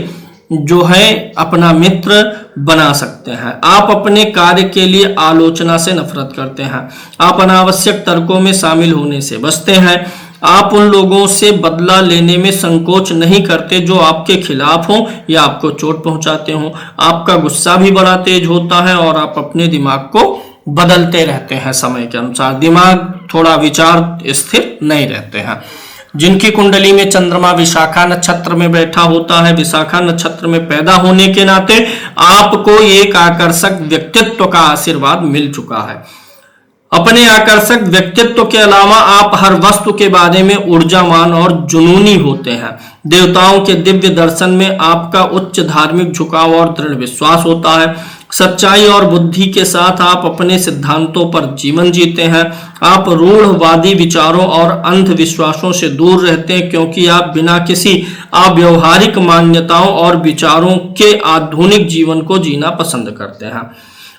जो है अपना मित्र बना सकते हैं। आप अपने कार्य के लिए आलोचना से नफरत करते हैं। आप अनावश्यक तर्कों में शामिल होने से बचते हैं। आप उन लोगों से बदला लेने में संकोच नहीं करते जो आपके खिलाफ हो या आपको चोट पहुंचाते हो। आपका गुस्सा भी बड़ा तेज होता है और आप अपने दिमाग को बदलते रहते हैं समय के अनुसार। दिमाग थोड़ा विचार स्थिर नहीं रहते हैं। जिनकी कुंडली में चंद्रमा विशाखा नक्षत्र में बैठा होता है, विशाखा नक्षत्र में पैदा होने के नाते आपको एक आकर्षक व्यक्तित्व का आशीर्वाद मिल चुका है। अपने आकर्षक व्यक्तित्व के अलावा आप हर वस्तु के बारे में ऊर्जावान और जुनूनी होते हैं। देवताओं के दिव्य दर्शन में आपका उच्च धार्मिक झुकाव और दृढ़ विश्वास होता है। सच्चाई और बुद्धि के साथ आप अपने सिद्धांतों पर जीवन जीते हैं। आप रूढ़वादी विचारों और अंधविश्वासों से दूर रहते हैं क्योंकि आप बिना किसी अव्यवहारिक मान्यताओं और विचारों के आधुनिक जीवन को जीना पसंद करते हैं।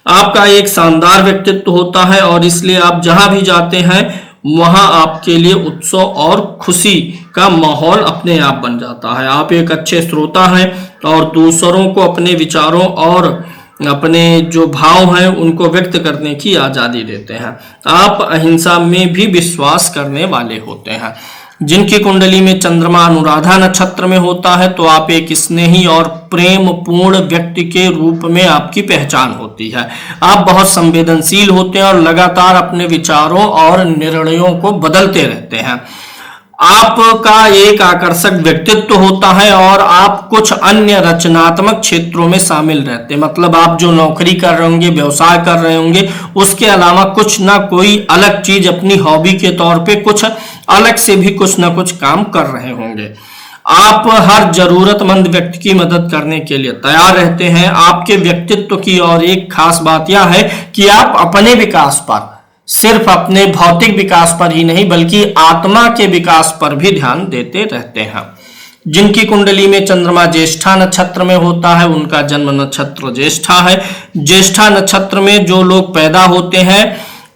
आपका एक शानदार व्यक्तित्व होता है और इसलिए आप जहां भी जाते हैं वहां आपके लिए उत्सव और खुशी का माहौल अपने आप बन जाता है। आप एक अच्छे श्रोता हैं और दूसरों को अपने विचारों और अपने जो भाव हैं उनको व्यक्त करने की आजादी देते हैं। आप अहिंसा में भी विश्वास करने वाले होते हैं। जिनकी कुंडली में चंद्रमा अनुराधा नक्षत्र में होता है तो आप एक स्नेही और प्रेम पूर्ण व्यक्ति के रूप में आपकी पहचान होती है। आप बहुत संवेदनशील होते हैं और लगातार अपने विचारों और निर्णयों को बदलते रहते हैं। आपका एक आकर्षक व्यक्तित्व होता है और आप कुछ अन्य रचनात्मक क्षेत्रों में शामिल रहते हैं। मतलब आप जो नौकरी कर रहे होंगे, व्यवसाय कर रहे होंगे, उसके अलावा कुछ ना कोई अलग चीज अपनी हॉबी के तौर पे कुछ अलग से भी कुछ ना कुछ काम कर रहे होंगे। आप हर जरूरतमंद व्यक्ति की मदद करने के लिए तैयार रहते हैं। आपके व्यक्तित्व की और एक खास बात यह है कि आप अपने विकास पर, सिर्फ अपने भौतिक विकास पर ही नहीं बल्कि आत्मा के विकास पर भी ध्यान देते रहते हैं। जिनकी कुंडली में चंद्रमा ज्येष्ठा नक्षत्र में होता है उनका जन्म नक्षत्र ज्येष्ठा है। ज्येष्ठा नक्षत्र में जो लोग पैदा होते हैं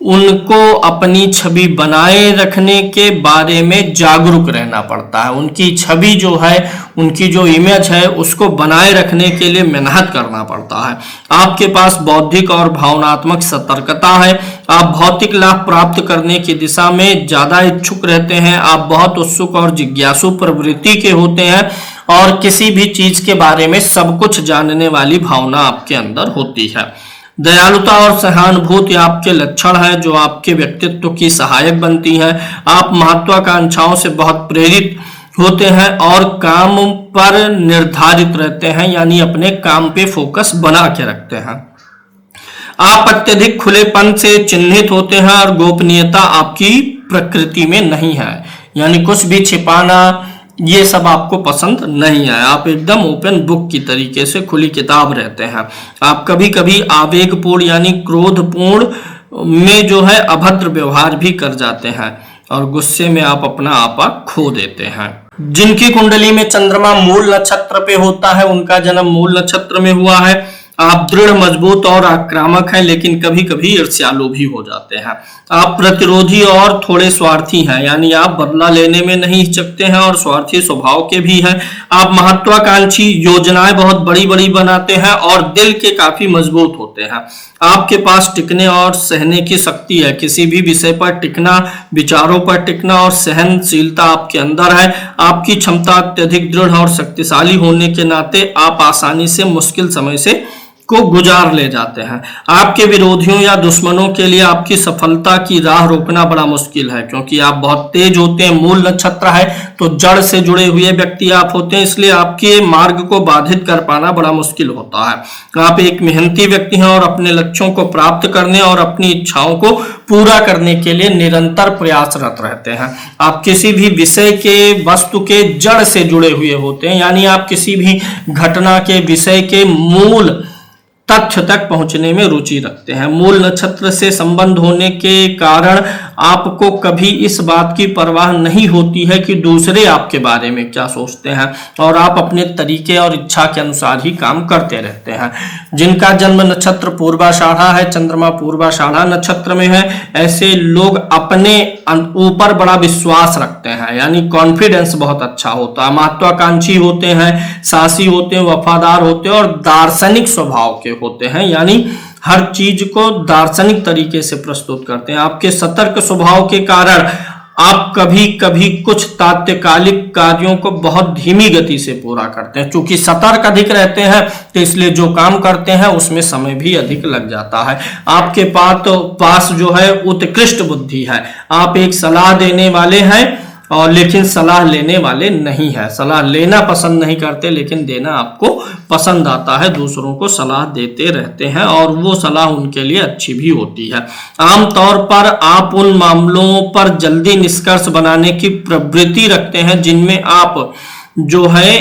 उनको अपनी छवि बनाए रखने के बारे में जागरूक रहना पड़ता है। उनकी छवि जो है, उनकी जो इमेज है, उसको बनाए रखने के लिए मेहनत करना पड़ता है। आपके पास बौद्धिक और भावनात्मक सतर्कता है। आप भौतिक लाभ प्राप्त करने की दिशा में ज्यादा इच्छुक रहते हैं। आप बहुत उत्सुक और जिज्ञासु प्रवृत्ति के होते हैं और किसी भी चीज के बारे में सब कुछ जानने वाली भावना आपके अंदर होती है। दयालुता और सहानुभूति आपके लक्षण है जो आपके व्यक्तित्व की सहायक बनती है। आप महत्वाकांक्षाओं से बहुत प्रेरित होते हैं और काम पर निर्धारित रहते हैं, यानी अपने काम पे फोकस बना के रखते हैं। आप अत्यधिक खुलेपन से चिन्हित होते हैं और गोपनीयता आपकी प्रकृति में नहीं है, यानी कुछ भी छिपाना ये सब आपको पसंद नहीं है। आप एकदम ओपन बुक की तरीके से खुली किताब रहते हैं। आप कभी कभी आवेगपूर्ण यानी क्रोधपूर्ण में जो है अभद्र व्यवहार भी कर जाते हैं और गुस्से में आप अपना आपा खो देते हैं। जिनकी कुंडली में चंद्रमा मूल नक्षत्र पे होता है उनका जन्म मूल नक्षत्र में हुआ है। आप दृढ़, मजबूत और आक्रामक हैं, लेकिन कभी कभी ईर्ष्यालु भी हो जाते हैं। आप प्रतिरोधी और थोड़े स्वार्थी हैं, यानी आप बदला लेने में नहीं हिचकते हैं और स्वार्थी स्वभाव के भी हैं। आप महत्वाकांक्षी, योजनाएं बहुत बड़ी बड़ी बनाते हैं और दिल के काफी मजबूत होते हैं। आपके पास टिकने और सहने की शक्ति है। किसी भी विषय पर टिकना, विचारों पर टिकना और सहनशीलता आपके अंदर है। आपकी क्षमता अत्यधिक दृढ़ और शक्तिशाली होने के नाते आप आसानी से मुश्किल समय से को गुजार ले जाते हैं। आपके विरोधियों या दुश्मनों के लिए आपकी सफलता की राह रोकना बड़ा मुश्किल है, क्योंकि आप बहुत तेज होते हैं। मूल नक्षत्र है तो जड़ से जुड़े हुए व्यक्ति आप होते हैं, इसलिए आपके मार्ग को बाधित कर पाना बड़ा मुश्किल होता है। आप एक मेहनती व्यक्ति हैं और अपने लक्ष्यों को प्राप्त करने और अपनी इच्छाओं को पूरा करने के लिए निरंतर प्रयासरत रहते हैं। आप किसी भी विषय के, वस्तु के जड़ से जुड़े हुए होते हैं, यानी आप किसी भी घटना के, विषय के मूल तथ्य तक पहुंचने में रुचि रखते हैं। मूल नक्षत्र से संबंध होने के कारण आपको कभी इस बात की परवाह नहीं होती है कि दूसरे आपके बारे में क्या सोचते हैं और आप अपने तरीके और इच्छा के अनुसार ही काम करते रहते हैं। जिनका जन्म नक्षत्र पूर्वाषाढ़ा है, चंद्रमा पूर्वाषाढ़ा नक्षत्र में है, ऐसे लोग अपने ऊपर बड़ा विश्वास रखते हैं, यानी कॉन्फिडेंस बहुत अच्छा होता है। महत्वाकांक्षी होते हैं, साहसी होते हैं, वफादार होते हैं और दार्शनिक स्वभाव के होते हैं, यानी हर चीज को दार्शनिक तरीके से प्रस्तुत करते हैं। आपके सतर्क स्वभाव के कारण आप कभी कभी कुछ तात्कालिक कार्यों को बहुत धीमी गति से पूरा करते हैं। चूंकि सतर्क अधिक रहते हैं तो इसलिए जो काम करते हैं उसमें समय भी अधिक लग जाता है। आपके पास जो है उत्कृष्ट बुद्धि है। आप एक सलाह देने वाले हैं और लेकिन सलाह लेने वाले नहीं है। सलाह लेना पसंद नहीं करते, लेकिन देना आपको पसंद आता है। दूसरों को सलाह देते रहते हैं और वो सलाह उनके लिए अच्छी भी होती है। आमतौर पर आप उन मामलों पर जल्दी निष्कर्ष बनाने की प्रवृत्ति रखते हैं जिनमें आप जो है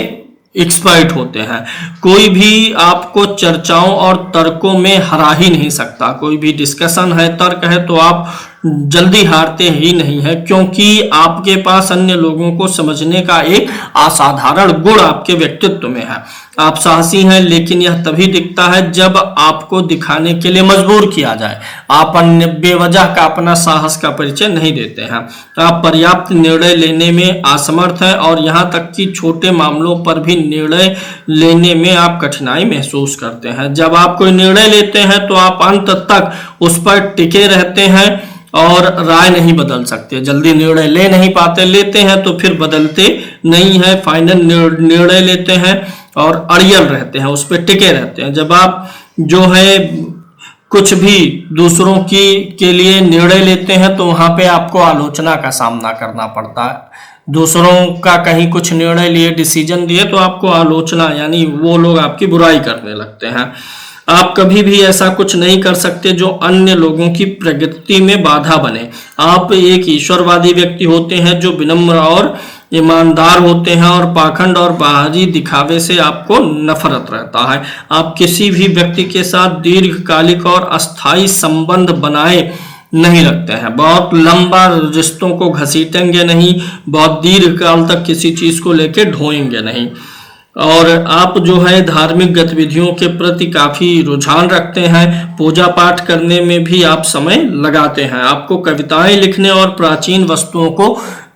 एक्सपर्ट होते हैं। कोई भी आपको चर्चाओं और तर्कों में हरा ही नहीं सकता। कोई भी डिस्कशन है, तर्क है, तो आप जल्दी हारते ही नहीं है, क्योंकि आपके पास अन्य लोगों को समझने का एक असाधारण गुण आपके व्यक्तित्व में है। आप साहसी हैं, लेकिन यह तभी दिखता है जब आपको दिखाने के लिए मजबूर किया जाए। आप अन्य बेवजह का अपना साहस का परिचय नहीं देते हैं। आप पर्याप्त निर्णय लेने में असमर्थ हैं और यहाँ तक कि छोटे मामलों पर भी निर्णय लेने में आप कठिनाई महसूस करते हैं। जब आप कोई निर्णय लेते हैं तो आप अंत तक उस पर टिके रहते हैं और राय नहीं बदल सकते। जल्दी निर्णय ले नहीं पाते, लेते हैं तो फिर बदलते नहीं है। फाइनल निर्णय लेते हैं और अड़ियल रहते हैं, उस पर टिके रहते हैं। जब आप जो है कुछ भी दूसरों के लिए निर्णय लेते हैं तो वहां पे आपको आलोचना का सामना करना पड़ता है। दूसरों का कहीं कुछ निर्णय लिए, डिसीजन दिए तो आपको आलोचना, यानी वो लोग आपकी बुराई करने लगते हैं। आप कभी भी ऐसा कुछ नहीं कर सकते जो अन्य लोगों की प्रगति में बाधा बने। आप एक ईश्वरवादी व्यक्ति होते हैं जो विनम्र और ईमानदार होते हैं और पाखंड और बाहरी दिखावे से आपको नफरत रहता है। आप किसी भी व्यक्ति के साथ दीर्घकालिक और अस्थायी संबंध बनाए नहीं रखते हैं। बहुत लंबा रिश्तों को घसीटेंगे नहीं, बहुत दीर्घ काल तक किसी चीज को लेके ढोएंगे नहीं। और आप जो है धार्मिक गतिविधियों के प्रति काफी रुझान रखते हैं। पूजा पाठ करने में भी आप समय लगाते हैं। आपको कविताएं लिखने और प्राचीन वस्तुओं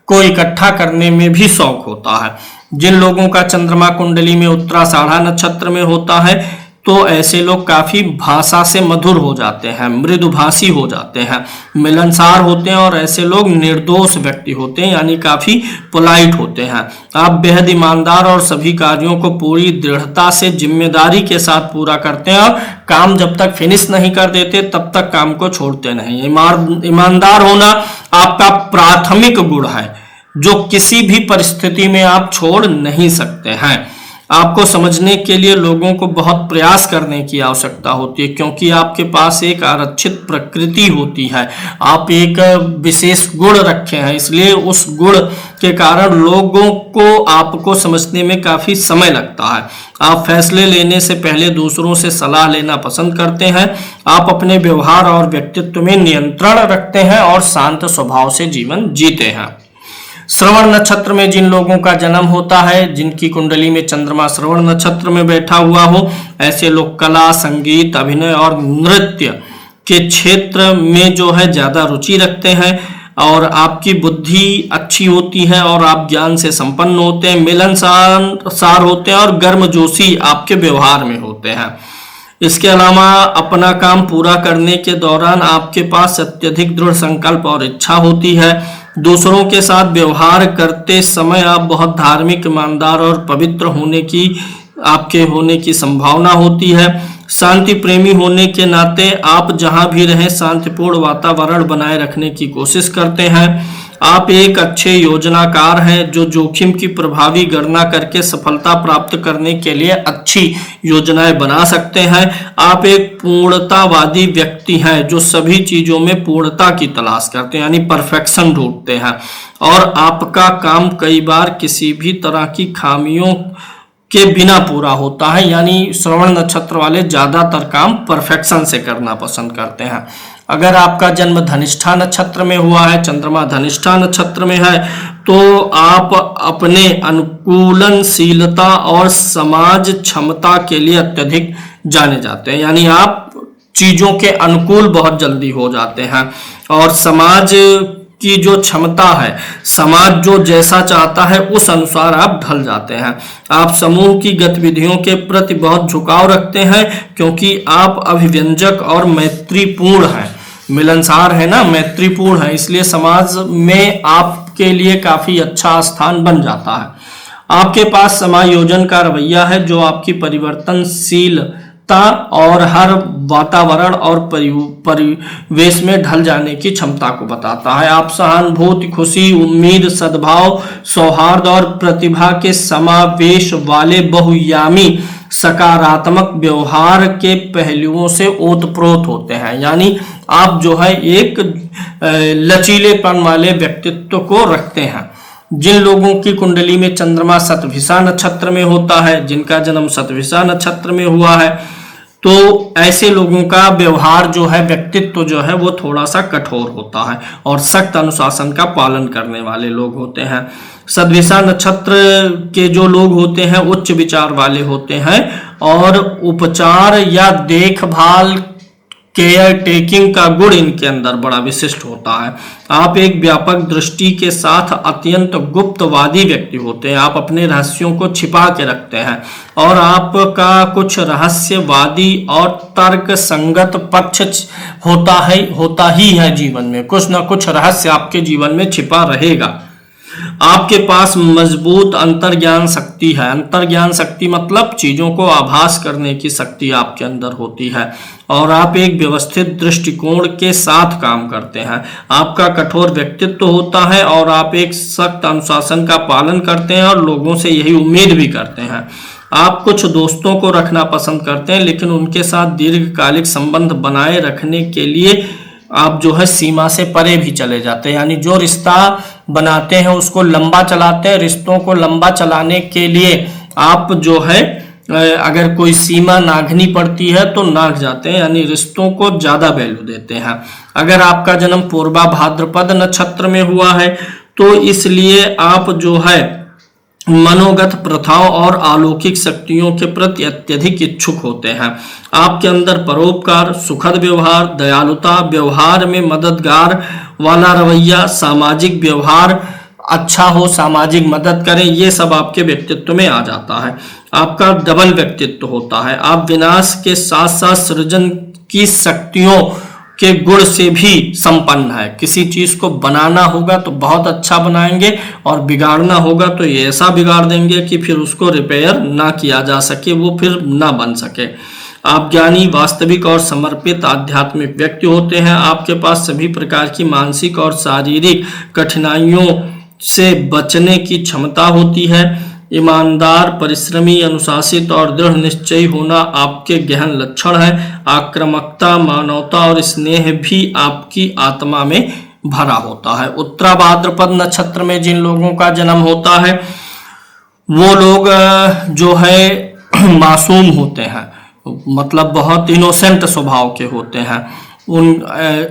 को इकट्ठा करने में भी शौक होता है। जिन लोगों का चंद्रमा कुंडली में उत्तराषाढ़ा नक्षत्र में होता है तो ऐसे लोग काफी भाषा से मधुर हो जाते हैं, मृदुभाषी हो जाते हैं, मिलनसार होते हैं और ऐसे लोग निर्दोष व्यक्ति होते हैं, यानी काफी पोलाइट होते हैं। आप बेहद ईमानदार और सभी कार्यों को पूरी दृढ़ता से जिम्मेदारी के साथ पूरा करते हैं और काम जब तक फिनिश नहीं कर देते तब तक काम को छोड़ते नहीं। ईमानदार होना आपका प्राथमिक गुण है जो किसी भी परिस्थिति में आप छोड़ नहीं सकते हैं। आपको समझने के लिए लोगों को बहुत प्रयास करने की आवश्यकता होती है, क्योंकि आपके पास एक आरक्षित प्रकृति होती है। आप एक विशेष गुण रखे हैं, इसलिए उस गुण के कारण लोगों को आपको समझने में काफी समय लगता है। आप फैसले लेने से पहले दूसरों से सलाह लेना पसंद करते हैं। आप अपने व्यवहार और व्यक्तित्व में नियंत्रण रखते हैं और शांत स्वभाव से जीवन जीते हैं। श्रवण नक्षत्र में जिन लोगों का जन्म होता है, जिनकी कुंडली में चंद्रमा श्रवण नक्षत्र में बैठा हुआ हो, ऐसे लोग कला, संगीत, अभिनय और नृत्य के क्षेत्र में जो है ज्यादा रुचि रखते हैं और आपकी बुद्धि अच्छी होती है और आप ज्ञान से संपन्न होते हैं, मिलनसार होते हैं और गर्मजोशी आपके व्यवहार में होते हैं। इसके अलावा अपना काम पूरा करने के दौरान आपके पास अत्यधिक दृढ़ संकल्प और इच्छा होती है। दूसरों के साथ व्यवहार करते समय आप बहुत धार्मिक, ईमानदार और पवित्र होने की संभावना होती है। शांति प्रेमी होने के नाते आप जहां भी रहें शांतिपूर्ण वातावरण बनाए रखने की कोशिश करते हैं। आप एक अच्छे योजनाकार हैं जो जोखिम की प्रभावी गणना करके सफलता प्राप्त करने के लिए अच्छी योजनाएं बना सकते हैं। आप एक पूर्णतावादी व्यक्ति हैं जो सभी चीजों में पूर्णता की तलाश करते हैं, यानी परफेक्शन ढूंढते हैं और आपका काम कई बार किसी भी तरह की खामियों के बिना पूरा होता है, यानी श्रवण नक्षत्र वाले ज्यादातर काम परफेक्शन से करना पसंद करते हैं। अगर आपका जन्म धनिष्ठा नक्षत्र में हुआ है, चंद्रमा धनिष्ठा नक्षत्र में है, तो आप अपने अनुकूलनशीलता और समाज क्षमता के लिए अत्यधिक जाने जाते हैं, यानी आप चीजों के अनुकूल बहुत जल्दी हो जाते हैं और समाज की जो क्षमता है, समाज जो जैसा चाहता है उस अनुसार आप ढल जाते हैं। आप समूह की गतिविधियों के प्रति बहुत झुकाव रखते हैं क्योंकि आप अभिव्यंजक और मैत्रीपूर्ण हैं, मिलनसार है ना, मैत्रीपूर्ण है, इसलिए समाज में आपके लिए काफी अच्छा स्थान बन जाता है। आपके पास समायोजन का रवैया है जो आपकी परिवर्तनशीलता और हर वातावरण और परिवेश में ढल जाने की क्षमता को बताता है। आप सहानुभूति, खुशी, उम्मीद, सद्भाव, सौहार्द और प्रतिभा के समावेश वाले बहुयामी सकारात्मक व्यवहार के पहलुओं से ओतप्रोत होते हैं, यानी आप जो है एक लचीलेपन वाले व्यक्तित्व को रखते हैं। जिन लोगों की कुंडली में चंद्रमा शतभिषा नक्षत्र में होता है, जिनका जन्म शतभिषा नक्षत्र में हुआ है, तो ऐसे लोगों का व्यवहार जो है, व्यक्तित्व जो है वो थोड़ा सा कठोर होता है और सख्त अनुशासन का पालन करने वाले लोग होते हैं। शतभिषा नक्षत्र के जो लोग होते हैं उच्च विचार वाले होते हैं और उपचार या देखभाल, केयर टेकिंग का गुण इनके अंदर बड़ा विशिष्ट होता है। आप एक व्यापक दृष्टि के साथ अत्यंत गुप्तवादी व्यक्ति होते हैं। आप अपने रहस्यों को छिपा के रखते हैं और आपका कुछ रहस्यवादी और तर्क संगत पक्ष होता ही है। जीवन में कुछ ना कुछ रहस्य आपके जीवन में छिपा रहेगा। आपके पास मजबूत अंतर्ज्ञान शक्ति है। अंतर्ज्ञान शक्ति मतलब चीजों को आभास करने की शक्ति आपके अंदर होती है और आप एक व्यवस्थित दृष्टिकोण के साथ काम करते हैं। आपका कठोर व्यक्तित्व होता है और आप एक सख्त अनुशासन का पालन करते हैं और लोगों से यही उम्मीद भी करते हैं। आप कुछ दोस्तों को रखना पसंद करते हैं, लेकिन उनके साथ दीर्घकालिक संबंध बनाए रखने के लिए आप जो है सीमा से परे भी चले जाते हैं। यानी जो रिश्ता बनाते हैं उसको लंबा चलाते हैं। रिश्तों को लंबा चलाने के लिए आप जो है अगर कोई सीमा नागनी पड़ती है तो नाग जाते हैं, यानी रिश्तों को ज्यादा वैल्यू देते हैं। अगर आपका जन्म पूर्वा भाद्रपद नक्षत्र में हुआ है तो इसलिए आप जो है मनोगत प्रथाओं और अलौकिक शक्तियों के प्रति अत्यधिक इच्छुक होते हैं। आपके अंदर परोपकार, सुखद व्यवहार, दयालुता, व्यवहार में मददगार वाला रवैया, सामाजिक व्यवहार अच्छा हो, सामाजिक मदद करें, ये सब आपके व्यक्तित्व में आ जाता है। आपका डबल व्यक्तित्व होता है। आप विनाश के साथ साथ सृजन की शक्तियों के गुण से भी संपन्न है। किसी चीज को बनाना होगा तो बहुत अच्छा बनाएंगे और बिगाड़ना होगा तो ये ऐसा बिगाड़ देंगे कि फिर उसको रिपेयर ना किया जा सके, वो फिर ना बन सके। आप ज्ञानी, वास्तविक और समर्पित आध्यात्मिक व्यक्ति होते हैं। आपके पास सभी प्रकार की मानसिक और शारीरिक कठिनाइयों से बचने की क्षमता होती है। ईमानदार, परिश्रमी, अनुशासित और दृढ़ निश्चयी होना आपके गहन लक्षण है। आक्रामकता, मानवता और स्नेह भी आपकी आत्मा में भरा होता है। उत्तरा भाद्रपद नक्षत्र में जिन लोगों का जन्म होता है वो लोग जो है मासूम होते हैं, मतलब बहुत इनोसेंट स्वभाव के होते हैं। उन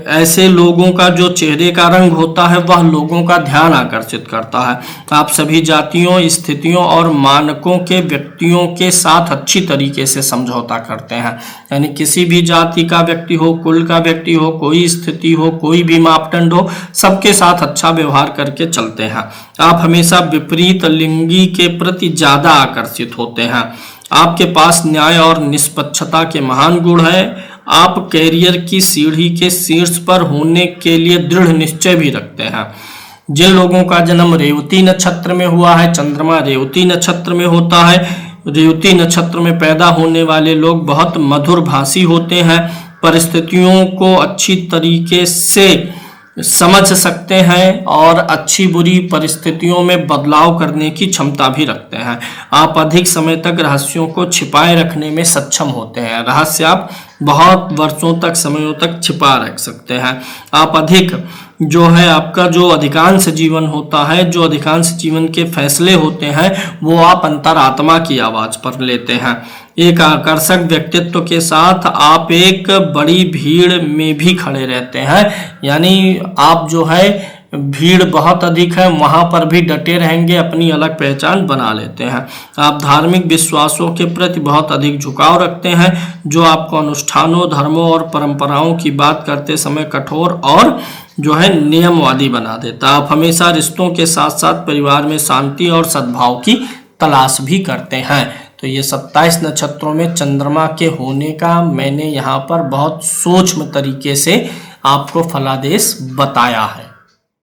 ऐसे लोगों का जो चेहरे का रंग होता है वह लोगों का ध्यान आकर्षित करता है। आप सभी जातियों, स्थितियों और मानकों के व्यक्तियों के साथ अच्छी तरीके से समझौता करते हैं। यानी किसी भी जाति का व्यक्ति हो, कुल का व्यक्ति हो, कोई स्थिति हो, कोई भी मापदंड हो, सबके साथ अच्छा व्यवहार करके चलते हैं। आप हमेशा विपरीत लिंगी के प्रति ज्यादा आकर्षित होते हैं। आपके पास न्याय और निष्पक्षता के महान गुण हैं। आप कैरियर की सीढ़ी के शीर्ष पर होने के लिए दृढ़ निश्चय भी रखते हैं। जिन लोगों का जन्म रेवती नक्षत्र में हुआ है, चंद्रमा रेवती नक्षत्र में होता है, रेवती नक्षत्र में पैदा होने वाले लोग बहुत मधुर भाषी होते हैं, परिस्थितियों को अच्छी तरीके से समझ सकते हैं और अच्छी बुरी परिस्थितियों में बदलाव करने की क्षमता भी रखते हैं। आप अधिक समय तक रहस्यों को छिपाए रखने में सक्षम होते हैं। रहस्य आप बहुत वर्षों तक, समयों तक छिपा रख सकते हैं। आप अधिक जो है आपका जो अधिकांश जीवन होता है, जो अधिकांश जीवन के फैसले होते हैं वो आप अंतरात्मा की आवाज पर लेते हैं। एक आकर्षक व्यक्तित्व के साथ आप एक बड़ी भीड़ में भी खड़े रहते हैं। यानी आप जो है भीड़ बहुत अधिक है वहां पर भी डटे रहेंगे, अपनी अलग पहचान बना लेते हैं। आप धार्मिक विश्वासों के प्रति बहुत अधिक झुकाव रखते हैं, जो आपको अनुष्ठानों, धर्मों और परंपराओं की बात करते समय कठोर और जो है नियमवादी बना देता। आप हमेशा रिश्तों के साथ साथ परिवार में शांति और सद्भाव की तलाश भी करते हैं। तो ये 27 नक्षत्रों में चंद्रमा के होने का मैंने यहाँ पर बहुत सूक्ष्म तरीके से आपको फलादेश बताया है।